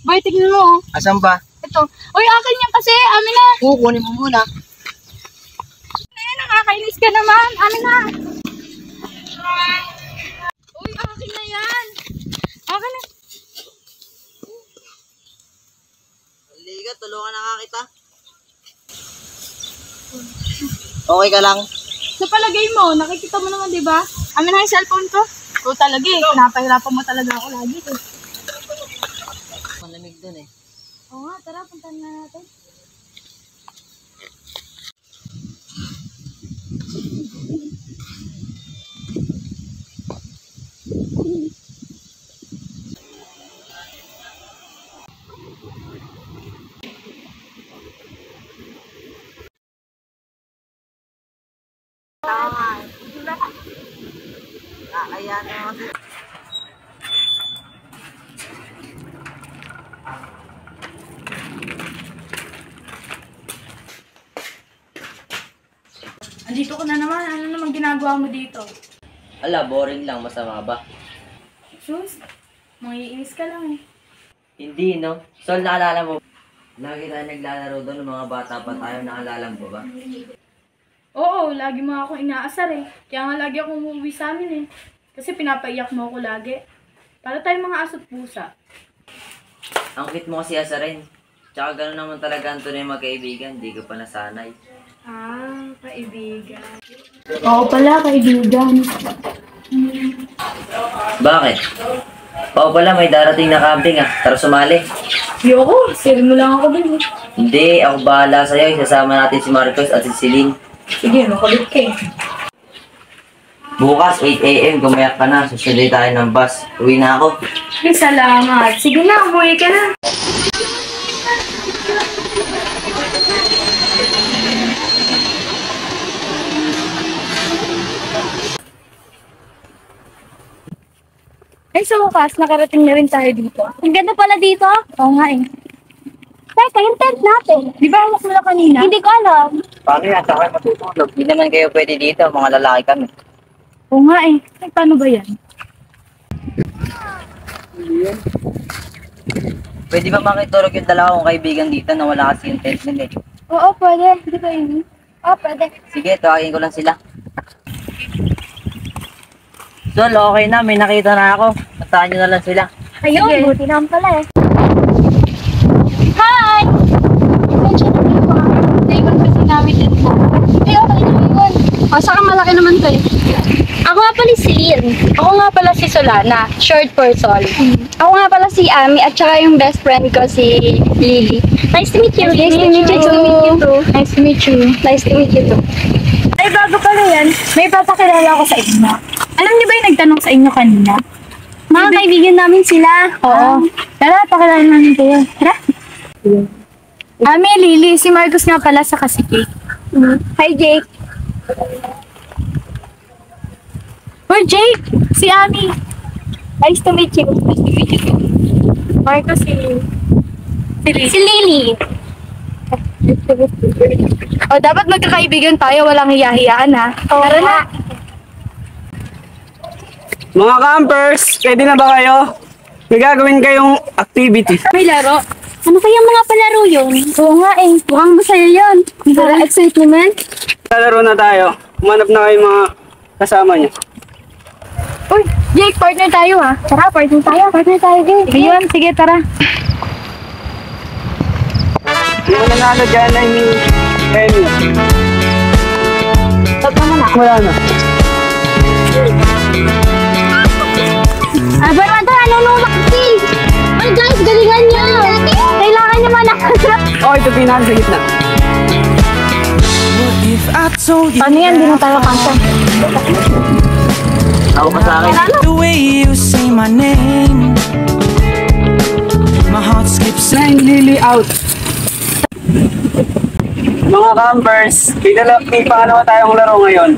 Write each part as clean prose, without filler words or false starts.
Boy, tignan mo. Asan ba? Ito. Uy, akin yan kasi. Amin na. Kukunin mo muna. Ayan, nakakainis ka naman. Amin na. Uy, akin na yan. Akin na. Liga, tulungan na nga kita. Okay ka lang? Sa palagay mo, nakikita mo naman, di ba? Amin na yung cellphone ko. Oo talaga eh. Pinapahirapan mo talaga ako lagi eh. Malamig dun eh. Oo nga, tara, puntahan na natin. Kaya na. Andito ka na naman. Ano naman ginagawa mo dito? Ala, boring lang. Masama ba? Sus, mangiinis ka lang eh. Hindi, no? Sol, naalala mo? Lagi tayo naglalaro doon ng mga bata pa tayo. Naalala mo ba? Oo, lagi mo akong inaasar eh. Kaya nga lagi akong umuwi sa amin eh. Kasi pinapaiyak mo ako lagi. Para tayong mga aso't pusa. Ang cute mo kasi asa rin. Tsaka gano'n naman talaga ang tunay magkaibigan. Di ka pa nasanay. Ah, kaibigan. Oo pala, kaibigan. Bakit? Oo pala, may darating na camping ah. Tara sumali. Yoko, sir mo lang ako dun eh. Hindi, ako bahala sa'yo. Isasama natin si Marcos at si Celine. Sige, makulit ka eh. Bukas, 8 AM, gumayak ka na. Susunod tayo ng bus. Uwi na ako. Ay, salamat. Sige na, umuwi ka na. Ay, sa wakas, nakarating na rin tayo dito. Ang ganda pala dito. Oo nga eh. Teka, yung tent natin. Di ba hawak mo na kanina? Hindi ko alam. Paano yan? Saan kayo matutulog? Hindi naman kayo pwede dito. Mga lalaki kami. Oo nga eh. Ay, paano ba yan? Pwede ba makitulog yung dalawa kong kaibigan dito na wala kasi yung tent nila eh? Oo, pwede. Di ba yun? Oh, pwede. Sige, tawagin ko lang sila. Sol, okay na. May nakita na ako. Puntahan nyo na lang sila. Ayun, Sige. buti naman pala eh. Hi! Medyo na kayo ah. Naiwan kasi namin din po. Ay, okay na yun. O, saka malaki naman to eh. Ako nga pala si Lynn. Ako nga pala si Solana, short for Sol. Ako nga pala si Ami at saka yung best friend ko si Lily. Nice to meet you. Nice to meet you too. Nice to meet you. Nice to meet you too. Ay, bago pala yan, may papakilala ako sa inyo. Alam niyo ba yung nagtanong sa inyo kanina? Mga kaibigan namin sila. Oo. Tara, pakilala namin kayo. Tara. Ami, Lily, si Marcos nga pala sa si Kate. Hi, Jake. Or Jake, si Ami. Nice to meet you. Nice to meet you too. Marcos, si Lily. Si Lily. O, dapat magkakaibigan tayo, walang hiya-hiyaan ha. Tara na. Mga campers, pwede na ba kayo? May gagawin kayong activity. May laro. Ano kaya mga palaro yun? Oo nga eh, mukhang masaya yun. Para excitement? Lalaro na tayo. Umanap na kayo mga kasama niyo. Uy, Jake, partner tayo ha. Tara, partner tayo. Partner tayo, Jake. Ayun, sige, tara. Yung nanalo dyan ay ni Penny. Stop naman na. Wala na. Ah, Bernardo, ano nung makasi? Ay, guys, galingan niyo. Kailangan niyo malakas. Oh, ito pinaka sa gitna. Ano yan, di na tayo kasa. Ako pa sa akin. The way you say my name, my heart skips. Nine Lily out. Mga campers, may pangalawa tayong laro ngayon.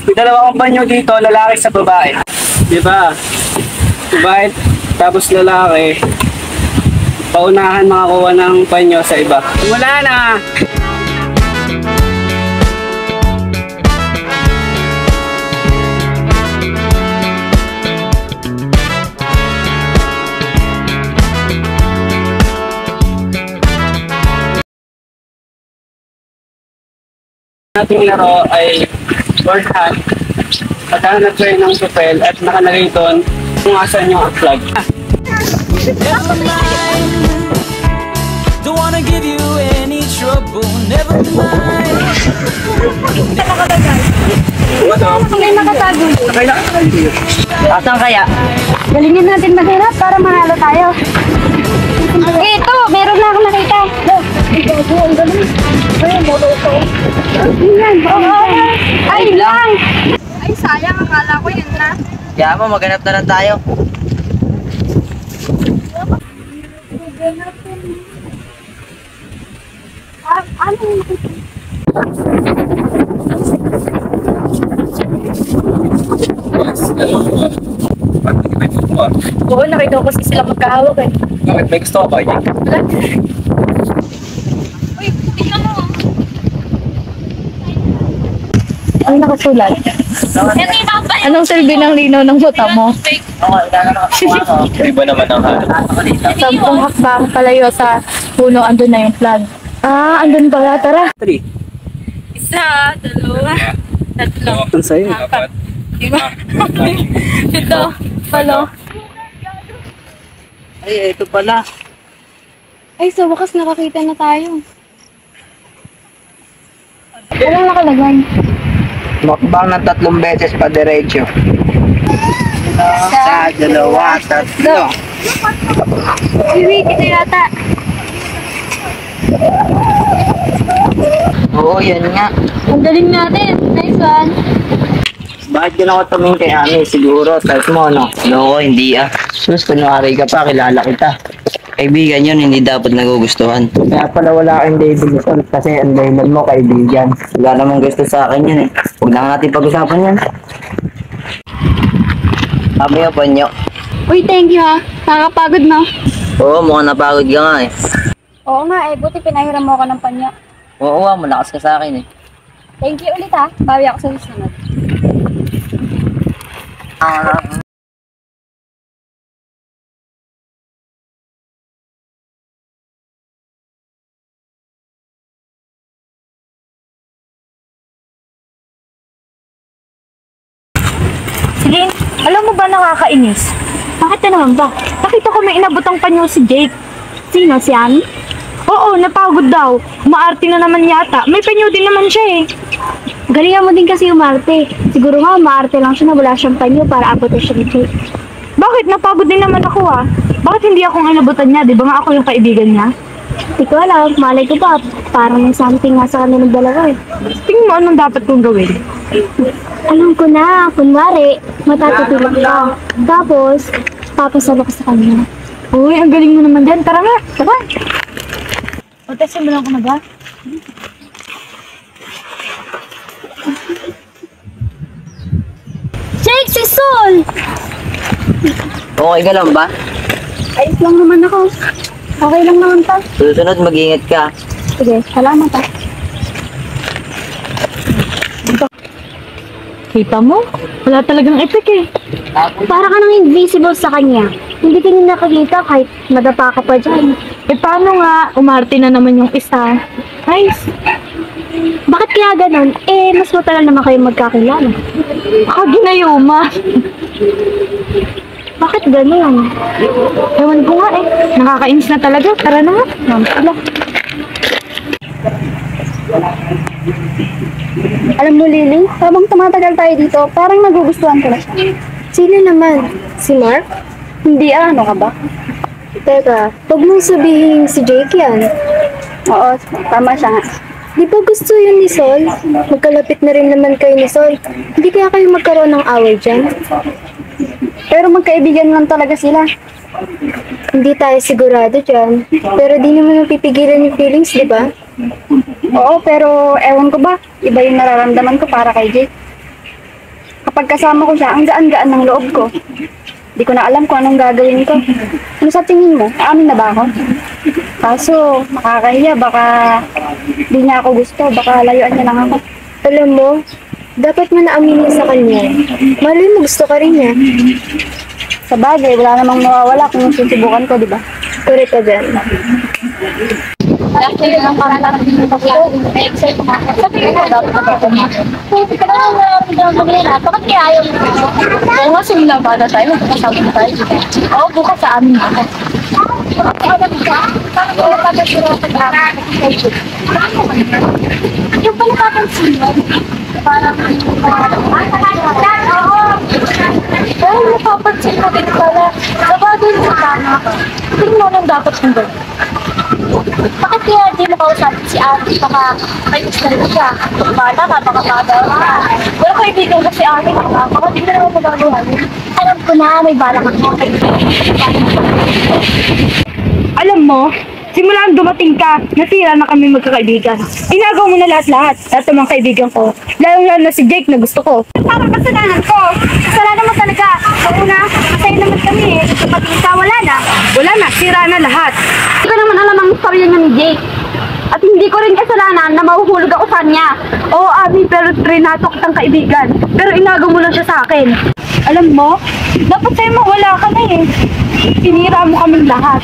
May dalawa kong banyo dito, lalaki sa babae. Diba? Babae, tapos lalaki. Paunahan makakuha ng banyo sa iba. Wala na! Ating laro ay board hunt. Maghanap kayo ng papel at nakalagay doon kung asan yung flag. Never mind. Don't wanna give you any trouble. Never mind. May nakatago. Asan kaya? Galingin natin maghanap para manalo tayo. Ito, meron na akong nakita. Ang galing. Yan, ay lang. Ay, sayang. Akala ko yun na. Kaya mo, maghanap na lang tayo. Oo, nakita ko kasi sila magkahawak eh. Bakit may gusto ko ba? Uy, tingnan mo. Ang nakasulat. Anong silbi ng linaw ng mata mo? Iba naman ang hanap. 10 hakbang palayo sa puno, andun na yung flag. Ah, andun pala. Tara. 3. Isa, dalawa, tatlo, Ang sa'yo. apat, 5, 7, 8. Ay, ito pala. Ay, sa wakas nakakita na tayo. Walang nakalagay. Makbang ng 3 beses pa diretso. Sa, dalawa, tatlo. Iwi, kita yata. Oo, yan nga. Ang galing natin. Nice one. Bakit ka na ako tumingin kay Ami? Siguro, type mo, no? No, hindi ah. Sus, kunwari ka pa, kilala kita. Kaibigan yun, hindi dapat nagugustuhan. Kaya pala wala kang Davidson kasi ang dahilan mo, kaibigan. Wala namang gusto sa akin yan eh. Huwag na natin pag-usapan yan. Sabi nga, Panyo. Uy, thank you ha. Nakakapagod no? Oo, mukhang napagod ka nga eh. Oo nga eh. Buti pinahiram mo ako ng panyo. Oo, malakas ka sa akin eh. Thank you ulit ha. Bawi ako sa susunod. Sige, alam mo ba nakakainis? Bakit na naman ba? Nakita ko may inabotang panyo si Jake. Sino? Si Ami? Oo, napagod daw. Umaarte na naman yata. May panyo din naman siya eh. Galingan mo din kasi umarte. Siguro nga umarte lang siya na wala siyang panyo para abutin siya ni Jake. Bakit? Napagod din naman ako ah. Bakit hindi ako ang inabutan niya? Di ba nga ako yung kaibigan niya? Hindi ko alam. Malay ko ba? Parang may something nga sa kanilang dalawa eh. Tingin mo anong dapat kong gawin? Alam ko na. Kunwari, matatutulog ka. Tapos, papasalo ka sa kanya. Uy, ang galing mo naman din. Tara nga, tara. O, testin mo lang ko na ba? Jake, si Sol! Okay ka lang ba? Ayos lang naman ako. Okay lang naman pa. Susunod, mag-ingat ka. Sige, salamat ha. Kita mo? Wala talagang epic eh. Para ka nang invisible sa kanya. Hindi ka niya nakakita kahit madapa ka pa dyan. Eh paano nga? Umarte na naman yung isa. Nice. Bakit kaya ganun? Eh, mas matagal naman kayo magkakilala. Ako ginayuma. Bakit ganun? Ewan ko nga eh. Nakakainis na talaga. Tara na nga. Wala. Alam mo, Lily, habang tumatagal tayo dito, parang nagugustuhan ko na siya. Sino naman? Si Mark? Hindi ano ka ba? Teka, huwag mong sabihin si Jake yan. Oo, tama siya nga. Di ba gusto yun ni Sol? Magkalapit na rin naman kayo ni Sol. Hindi kaya kayo magkaroon ng away dyan? Pero magkaibigan lang talaga sila. Hindi tayo sigurado dyan. Pero di naman napipigilan yung feelings, di ba? Oo, pero ewan ko ba, iba yung nararamdaman ko para kay Jake. Kapag kasama ko siya, ang gaan-gaan ng loob ko. Di ko na alam kung anong gagawin ko. Ano sa tingin mo? Aamin na ba ako? Kaso, makakahiya, baka di niya ako gusto, baka layuan niya lang ako. Alam mo, dapat mo na aminin sa kanya. Malay mo, gusto ka rin niya. Sa bagay, wala namang mawawala kung susubukan ko, di ba? Correct ka dyan. Actually, lang parang din ito ko. Excited na ako. Sabi ko, dapat na ako. Hindi ka naman na mag-ina. Bakit kaya ayaw mo? Oo nga, simula bata tayo. Magkakasama na tayo. Oo, bukas sa amin ako. Yung pala papansin mo, parang oo, napapansin mo din pala. Sabagay mo tama ka. Tingin mo nang dapat kong gawin. Bakit kaya di mo kausapin si Ate? Baka may gusto na siya. Bata ka, baka bata ka. Wala kaibigan ko si Ate. Baka di mo naman magagawa. Alam ko na, may balak ako. Alam mo, simula nang dumating ka, nasira na kami magkakaibigan. Inagaw mo na lahat-lahat ng mga kaibigan ko. Lalo na si Jake na gusto ko. Parang kasalanan ko. Kasalanan mo talaga. Sa una, masaya naman kami eh. Kapag ka, wala na. Wala na, sira na lahat. Hindi ko naman alam ang istorya niya ni Jake. At hindi ko rin kasalanan na mahuhulog ako sa kanya. Oo, Abi, pero trinato kitang kaibigan. Pero inagaw mo lang siya sa akin. Alam mo, dapat sa'yo mawala ka na eh. Sinira mo kaming lahat.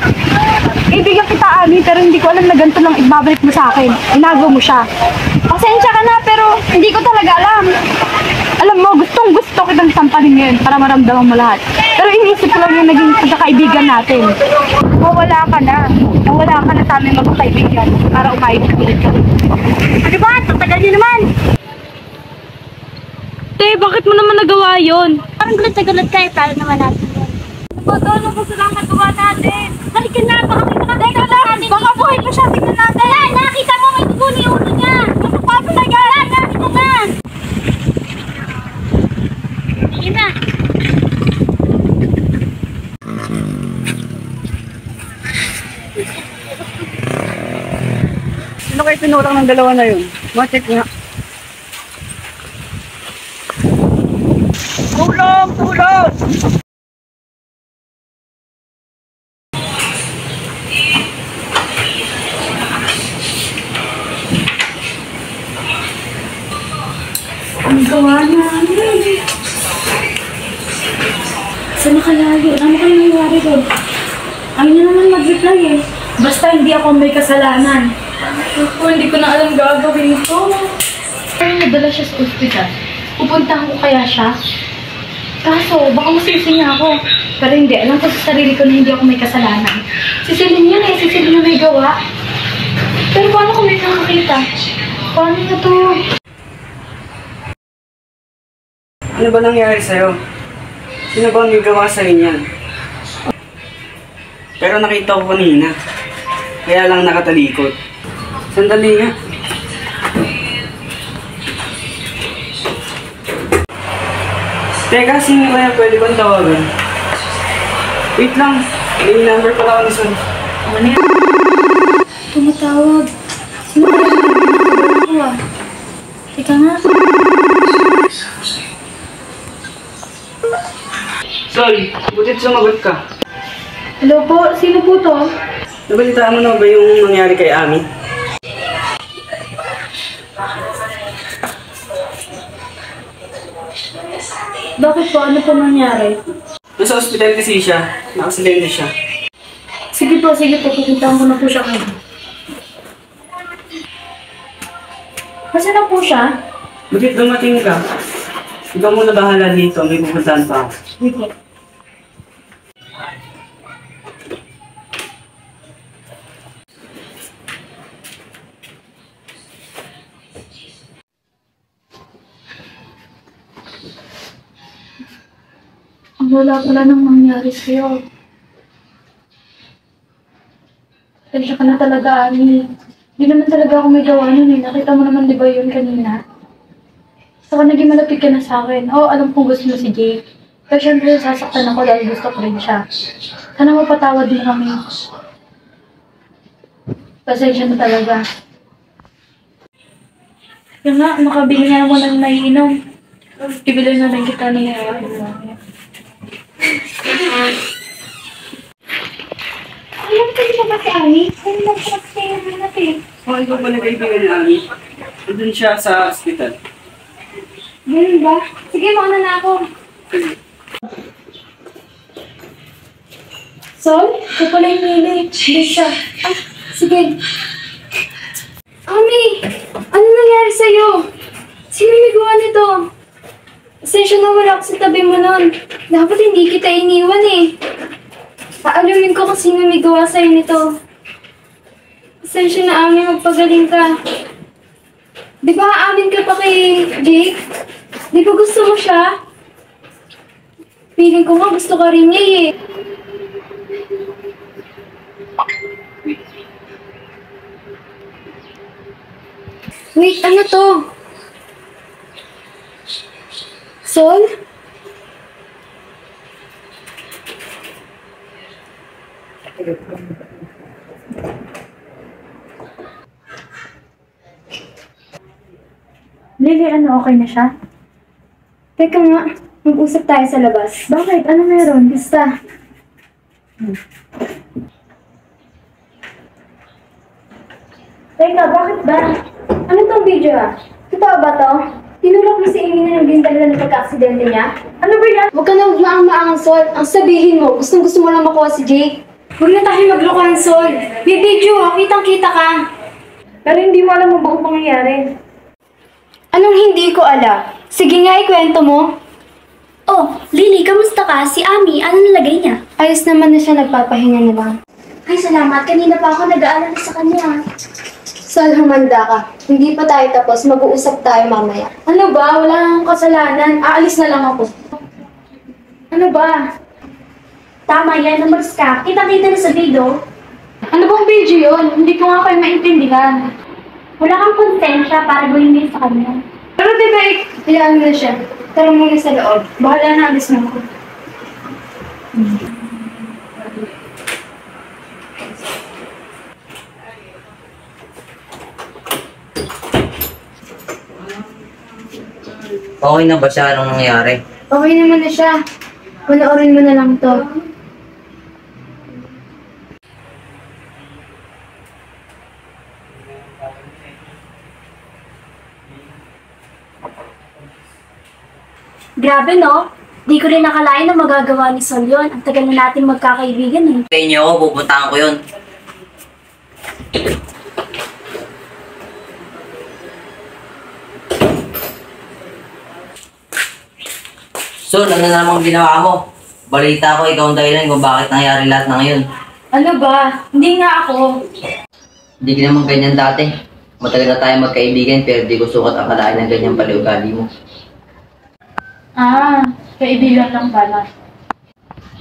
Ibigan kita, Abi, pero hindi ko alam na ganito lang ibabalik mo sa akin. Inagaw mo siya. Pasensya ka na, pero hindi ko talaga alam. Alam mo, gustong gusto kitang sampalin ngayon para maramdaman mo lahat. Pero iniisip ko lang yung naging pagkakaibigan natin. Mawala ka na. Nawala ka na sa aming magkakaibigan para umayos ka. Ano ba? Tatagal niyo naman! Te, bakit mo naman nagawa yun? Parang gulat na gulat ka eh. Paano naman natin yun? Ano po sila nagawa natin? Halika na, baka may makakita natin. Baka buhay pa siya, tingnan natin. Yan, nakita mo, may dugo ni ulo niya. Paano na yan? Nakita na. Sige na. Sino kayo pinurang ng dalawa na yun? Ma-check nga. Tulong! Tulong! Ang gawa namin. Saan na kaya yun? Ano kaya nangyari doon? Ayaw na naman mag-reply eh. Basta hindi ako may kasalanan. Kung hindi ko na alam gagawin ko. Kaya nadala siya sa ospital. Pupuntahan ko kaya siya? Kaso, baka masisi niya ako. Pero hindi, alam ko sa sarili ko na hindi ako may kasalanan. Sisilin yun eh, sisilin na may gawa. Pero paano kung may nakakita? Paano na to? Ano ba nangyari sa'yo? Sino ba ang gawa sa'yo niyan? Pero nakita ko kanina. Kaya lang nakatalikod. Sandali nga. Teka, sino kaya pwede bang tawagan? Wait lang. May number pala ako ni Son. Ano yan? Tumatawag. Sino ba yung ah? Teka nga. Sol, butit sumagot ka. Hello po, sino po to? Nabalitaan mo na ba yung nangyari kay Ami? Bakit po? Ano po nangyari? Nasa ospital kasi siya. Nakasilente siya. Sige po, pupuntahan ko na po siya kayo. Kasi na po siya? Bakit dumating ka? Ikaw muna bahala dito. May pupuntahan pa ako. Sige po. Ang wala pala nang nangyari sa'yo. Tensya ka na talaga, Ani. Hindi naman talaga ako may gawa nun eh. Nakita mo naman di ba yun kanina? Saka naging malapit ka na sa akin. Oo, alam kong gusto mo si Jake. Pero syempre sasaktan ako dahil gusto ko rin siya. Sana mapatawad din kami. Pasensya na talaga. Yan nga, nakabili na ako ng naiinom. Ibili na lang kita ng naiinom. Alam ko di ba ba si Ani? Ano lang siya sa'yo natin? Oh, ikaw pa nagkaibigan ni Ami. Nandun siya sa ospital. Ganun ba? Sige, mauna na ako. Sol, ito pala yung Lily. Hindi siya. Sige. Ami! Ano nangyari sa'yo? Sino may gawa nito? Pasensya na wala ako sa tabi mo nun. Dapat hindi kita iniwan eh. Paalamin ko kung sino may gawa sa'yo nito. Pasensya na, Ami, magpagaling ka. Di ba aamin ka pa kay Jake? Di ba gusto mo siya? Feeling ko nga gusto ka rin niya eh. Wait, ano to? Sol? Lily, ano, okay na siya? Teka nga, mag-usap tayo sa labas. Bakit? Ano meron? Basta. Teka, bakit ba? Ano tong video ah? Totoo ba to? Tinulak mo si Amy na naging dalawa ng pagka-aksidente niya? Ano ba yan? Huwag ka na maang-maang, Sol. Ang sabihin mo, gustong-gusto mo lang makuha si Jake. Huwag na tayo maglokohan, Sol. May video ah, kitang-kita ka. Pero hindi mo alam ang buong pangyayari. Anong hindi ko alam? Sige nga, ikwento mo. Oh, Lily, kamusta ka? Si Ami, ano nalagay niya? Ayos naman na siya, nagpapahinga na lang. Ay, salamat. Kanina pa ako nag-aalala sa kanya. Sol, humanda ka. Hindi pa tayo tapos, mag-uusap tayo mamaya. Ano ba? Wala nang kasalanan. Aalis na lang ako. Ano ba? Tama yan, umalis ka. Kita-kita na sa video. Ano bang video yun? Hindi ko nga kayo maintindihan. Wala kang konsensya para gawin mo yun sa kanya. Pero di ba, Hayaan mo na siya. Tara muna sa loob. Bahala na, alis na ako. Okay na ba siya? Anong nangyari? Okay naman na siya. Panoorin mo na lang to. Grabe, no? Di ko rin nakalain na magagawa ni Sol yun. Ang tagal na natin magkakaibigan eh. Sa inyo ako, pupuntahan ko yun. Sol, ano na namang ginawa mo? Balita ko, ikaw ang dahilan kung bakit nangyari lahat na ngayon. Ano ba? Hindi nga ako. Hindi ka naman ganyan dati. Matagal na tayo magkaibigan pero di ko sukat akalain na ganyan pala ugali mo. Ah, kaibigan lang pala.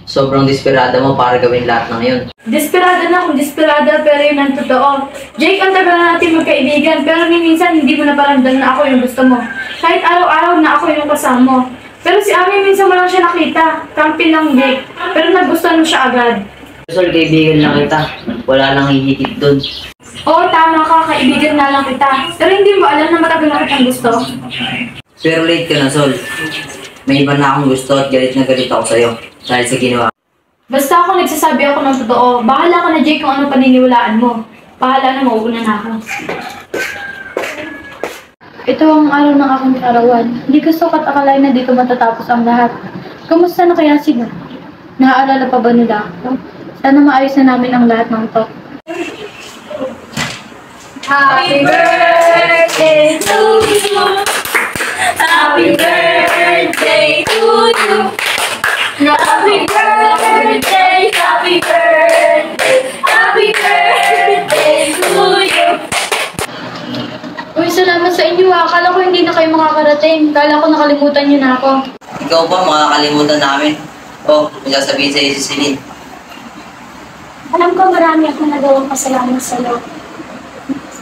Sobrang desperada mo para gawin lahat na ngayon. Desperada na akong desperada pero yun ang totoo. Jake, ang tagal na natin magkaibigan pero minsan hindi mo na paramdam na ako yung gusto mo. Kahit araw-araw na ako yung kasama mo. Pero si Ami minsan mo lang siya nakita. Kampi lang Jake. Pero nagustuhan mo siya agad. Sol, kaibigan lang kita. Wala nang hihigit dun. Oo, tama ka. Kaibigan na lang kita. Pero hindi mo alam na matagal na kitang gusto. Pero late ka na, Sol. May iba na akong gusto at galit na galit ako sa'yo dahil sa ginawa. Basta ako nagsasabi ako ng totoo. Bahala ka na Jake kung ano paniniwalaan mo. Bahala na, mauuna na ako. ito ang araw ng aking karawan. Hindi ko sukat akalain na dito matatapos ang lahat. Kamusta na kaya sila? Naaalala pa ba nila ako? Sana maayos na namin ang lahat ng to. Happy birthday to you. Happy birthday to you. Happy birthday, happy birthday, happy birthday to you. Uy, salamat sa inyo ah. Akala ko hindi na kayo makakarating. Akala ko nakalimutan niyo na ako. Ikaw ba makakalimutan namin? Oh, may sasabihin sa'yo si Celine. Alam ko marami akong nagawang kasalanan sa'yo.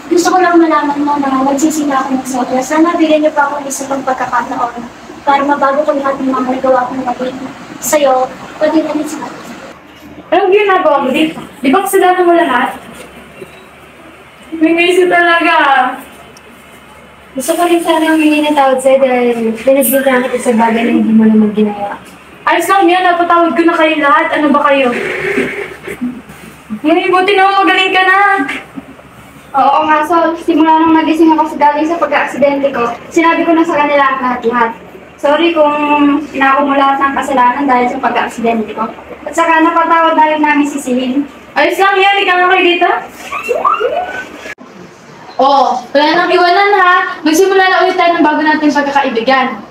Gusto ko lang malaman mo na nagsisila ako ng sobra. Sana bigyan niyo pa ako ng isa pang pagkakataon para mabago ko lahat ng mga nagawa kong mali sa'yo, pati na rin sa akin. Anong ginagawa mo dito? Di ba kasalanan mo lahat? Mingiso talaga. Gusto ko rin sana humingi ng tawad sa'yo dahil pinagbigyan kita sa bagay na hindi mo naman ginawa. Ayos lang yan, napatawad ko na kayo lahat. Ano ba kayo? Ngayon, buti naman magaling ka na. Oo nga, Sol. Simula nung nagising ako sa galing sa pagka-aksidente ko, sinabi ko na sa kanila ang lahat-lahat. Sorry kung inako mo lahat ng kasalanan dahil sa pagka-aksidente ko. At saka napatawad na rin namin si Celine. Ayos lang yan, ikaw na kayo dito. Oo, wala nang iwanan ha. Magsimula na ulit tayo ng bago nating pagkakaibigan.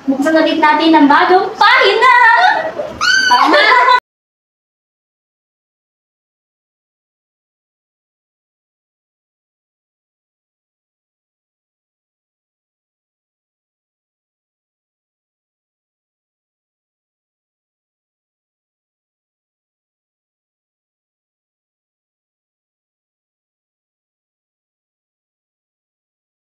Buksan ulit natin ang bagong pahina!